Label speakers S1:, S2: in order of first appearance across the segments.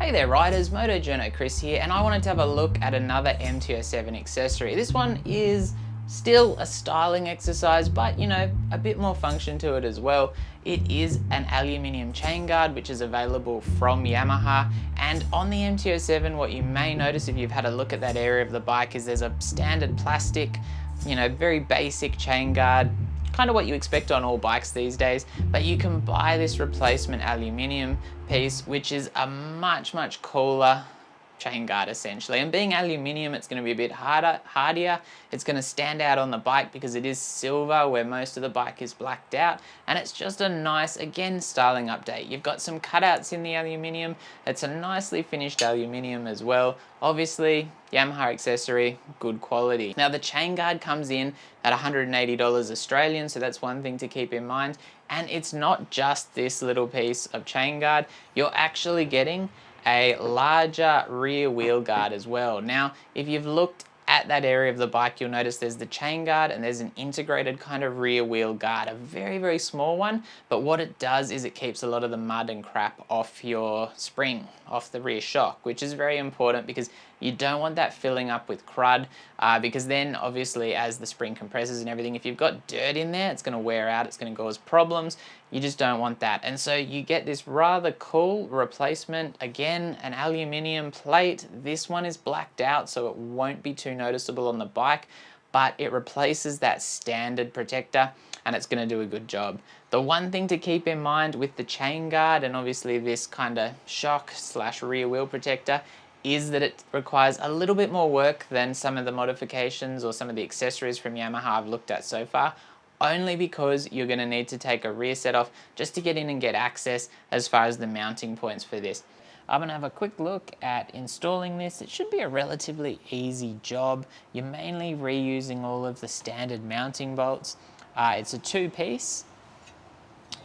S1: Hey there riders, Motojourno Chris here, and I wanted to have a look at another MT-07 accessory. This one is still a styling exercise, but you know, a bit more function to it as well. It is an aluminium chain guard, which is available from Yamaha, and on the MT-07, what you may notice if you've had a look at that area of the bike is there's a standard plastic, you know, very basic chain guard, kind of what you expect on all bikes these days, but you can buy this replacement aluminium piece, which is a much cooler chain guard essentially. And being aluminium, it's going to be a bit hardier. It's going to stand out on the bike because it is silver where most of the bike is blacked out, and it's just a nice, again, styling update. You've got some cutouts in the aluminium. It's a nicely finished aluminium as well. Obviously, Yamaha accessory, good quality. Now the chain guard comes in at $180 Australian, so that's one thing to keep in mind. And it's not just this little piece of chain guard, you're actually getting a larger rear wheel guard as well. Now, if you've looked at that area of the bike, you'll notice there's the chain guard and there's an integrated kind of rear wheel guard, a very small one, but what it does is it keeps a lot of the mud and crap off your spring, off the rear shock, which is very important because you don't want that filling up with crud, because then obviously as the spring compresses and everything, if you've got dirt in there, it's going to wear out, it's going to cause problems. You just don't want that. And so you get this rather cool replacement, again, an aluminium plate. This one is blacked out, so it won't be too noticeable on the bike, but it replaces that standard protector and it's going to do a good job. The one thing to keep in mind with the chain guard and obviously this kind of shock / rear wheel protector is that it requires a little bit more work than some of the modifications or some of the accessories from Yamaha I've looked at so far, only because you're going to need to take a rear set off just to get in and get access as far as the mounting points for this. I'm going to have a quick look at installing this. It should be a relatively easy job. You're mainly reusing all of the standard mounting bolts. It's a two-piece.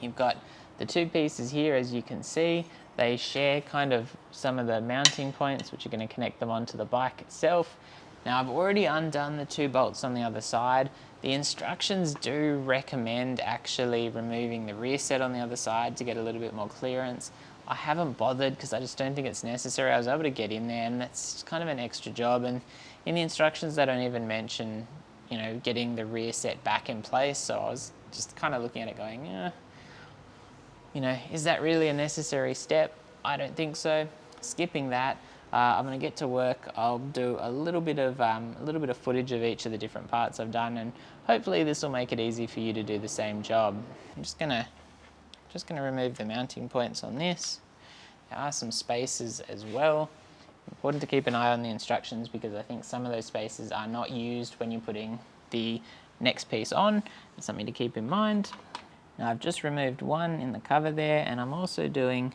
S1: You've got the two pieces here, as you can see. They share kind of some of the mounting points, which are going to connect them onto the bike itself. Now, I've already undone the two bolts on the other side. The instructions do recommend actually removing the rear set on the other side to get a little bit more clearance. I haven't bothered because I just don't think it's necessary. I was able to get in there and that's kind of an extra job. And in the instructions, they don't even mention, you know, getting the rear set back in place. So I was just kind of looking at it going, yeah, you know, is that really a necessary step? I don't think so. Skipping that, I'm going to get to work. I'll do a little bit of footage of each of the different parts I've done, and hopefully this will make it easy for you to do the same job. I'm just gonna remove the mounting points on this. There are some spaces as well. Important to keep an eye on the instructions because I think some of those spaces are not used when you're putting the next piece on. It's something to keep in mind. Now I've just removed one in the cover there, and I'm also doing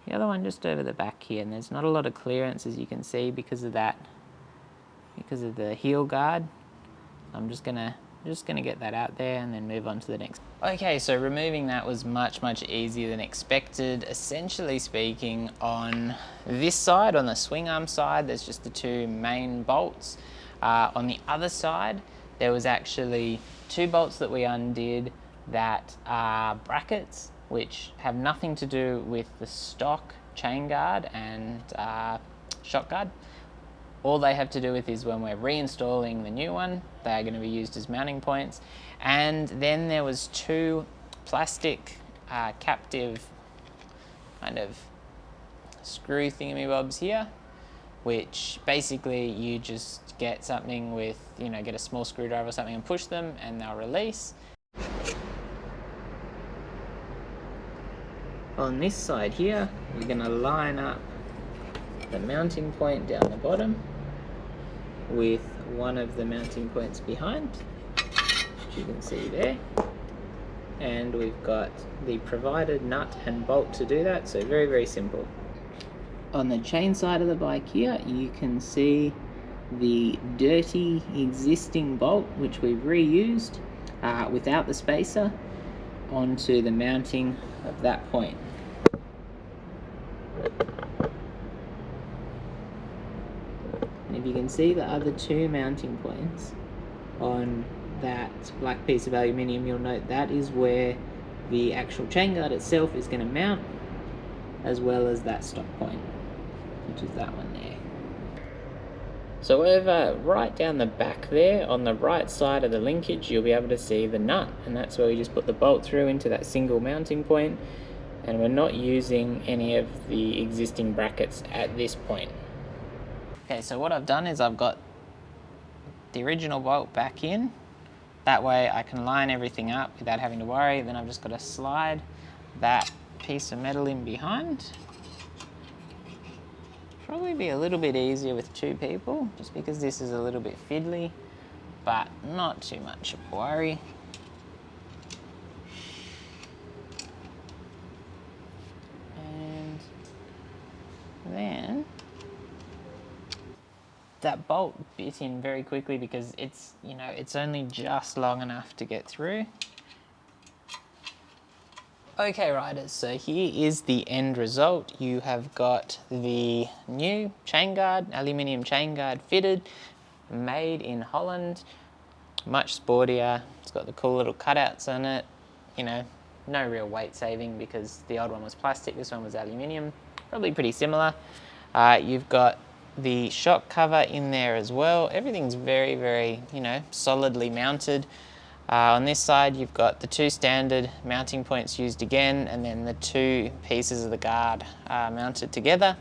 S1: the other one just over the back here, and there's not a lot of clearance, as you can see, because of that, because of the heel guard. I'm just gonna get that out there and then move on to the next. Okay, so removing that was much easier than expected. Essentially speaking, on this side, on the swing arm side, there's just the two main bolts. On the other side, there was actually two bolts that we undid that are brackets, which have nothing to do with the stock chain guard and shock guard. All they have to do with is when we're reinstalling the new one, they are going to be used as mounting points. And then there was two plastic captive kind of screw thingamybobs here, which basically you just get something with, you know, get a small screwdriver or something and push them and they'll release. On this side here, we're going to line up the mounting point down the bottom with one of the mounting points behind, which you can see there. And we've got the provided nut and bolt to do that, so very simple. On the chain side of the bike here, you can see the dirty existing bolt, which we've reused without the spacer, onto the mounting of that point. And if you can see the other two mounting points on that black piece of aluminium, you'll note that is where the actual chain guard itself is going to mount, as well as that stock point. which is that one there. So over right down the back there, on the right side of the linkage, you'll be able to see the nut, and that's where we just put the bolt through into that single mounting point, and we're not using any of the existing brackets at this point. Okay, so what I've done is I've got the original bolt back in. That way I can line everything up without having to worry. Then I've just got to slide that piece of metal in behind. Probably be a little bit easier with two people, just because this is a little bit fiddly, but not too much of a worry. And then that bolt bit in very quickly because it's, you know, it's only just long enough to get through. Okay riders, so here is the end result. You have got the new chain guard, aluminium chain guard fitted, made in Holland, much sportier. It's got the cool little cutouts on it, you know, no real weight saving because the old one was plastic, this one was aluminium, probably pretty similar. You've got the shock cover in there as well. Everything's very, very, you know, solidly mounted. On this side you've got the two standard mounting points used again, and then the two pieces of the guard mounted together.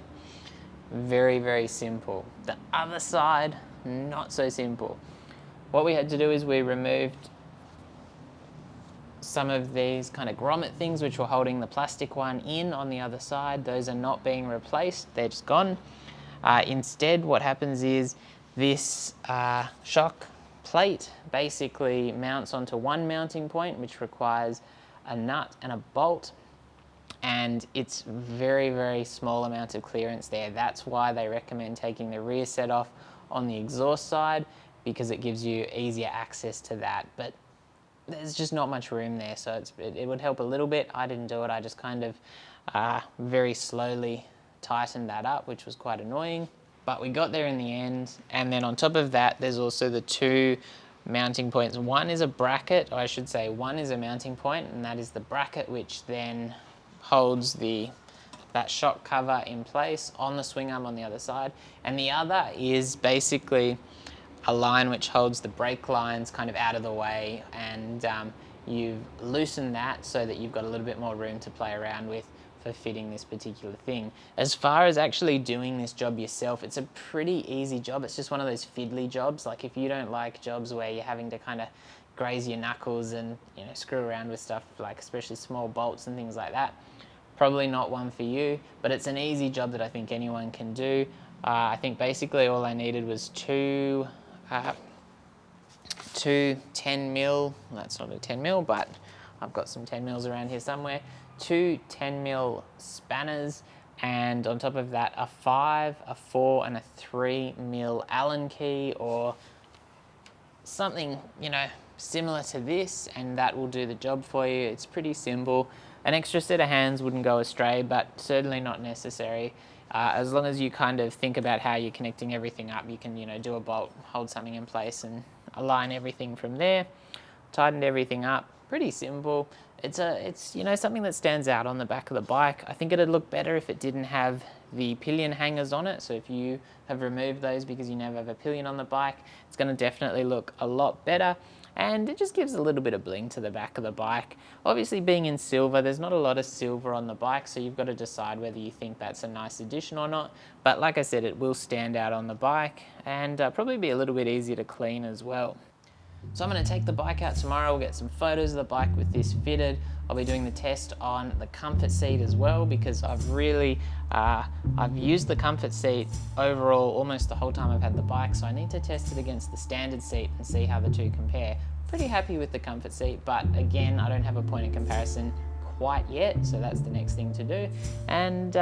S1: Very, very simple. The other side, not so simple. What we had to do is we removed some of these kind of grommet things which were holding the plastic one in on the other side. Those are not being replaced, they're just gone. Instead, what happens is this shock plate basically mounts onto one mounting point, which requires a nut and a bolt, and it's very, very small amount of clearance there. That's why they recommend taking the rear set off on the exhaust side, because it gives you easier access to that. But there's just not much room there, so it would help a little bit. I didn't do it, I just kind of very slowly tightened that up, which was quite annoying, but we got there in the end. And then on top of that, there's also the two mounting points. One is a bracket, or I should say one is a mounting point, and that is the bracket which then holds that shock cover in place on the swing arm on the other side, and the other is basically a line which holds the brake lines kind of out of the way, and you've loosened that so that you've got a little bit more room to play around with for fitting this particular thing. As far as actually doing this job yourself, it's a pretty easy job. It's just one of those fiddly jobs. Like if you don't like jobs where you're having to kind of graze your knuckles and, you know, screw around with stuff, like especially small bolts and things like that, probably not one for you, but it's an easy job that I think anyone can do. I think basically all I needed was two 10 mil, that's not a 10 mil, but I've got some 10 mils around here somewhere, two 10 mil spanners, and on top of that a 5, a 4 and a 3 mil Allen key or something, you know, similar to this, and that will do the job for you. It's pretty simple. An extra set of hands wouldn't go astray, but certainly not necessary. As long as you kind of think about how you're connecting everything up, you can, you know, do a bolt, hold something in place and align everything from there. Tightened everything up, pretty simple. It's you know, something that stands out on the back of the bike. I think it'd look better if it didn't have the pillion hangers on it. So if you have removed those because you never have a pillion on the bike, it's going to definitely look a lot better. And it just gives a little bit of bling to the back of the bike. Obviously being in silver, there's not a lot of silver on the bike, so you've got to decide whether you think that's a nice addition or not. But like I said, it will stand out on the bike and probably be a little bit easier to clean as well. So I'm going to take the bike out tomorrow. We'll get some photos of the bike with this fitted. I'll be doing the test on the comfort seat as well, because I've really, I've used the comfort seat overall almost the whole time I've had the bike, so I need to test it against the standard seat and see how the two compare. Pretty happy with the comfort seat, but again, I don't have a point of comparison quite yet, so that's the next thing to do. And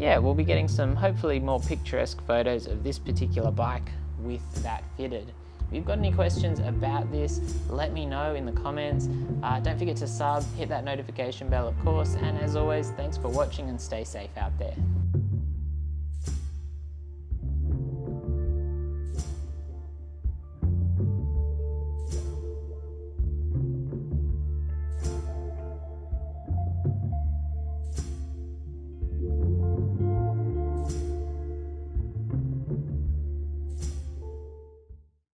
S1: yeah, we'll be getting some hopefully more picturesque photos of this particular bike with that fitted. If you've got any questions about this, let me know in the comments. Don't forget to sub, hit that notification bell of course, and as always, thanks for watching and stay safe out there.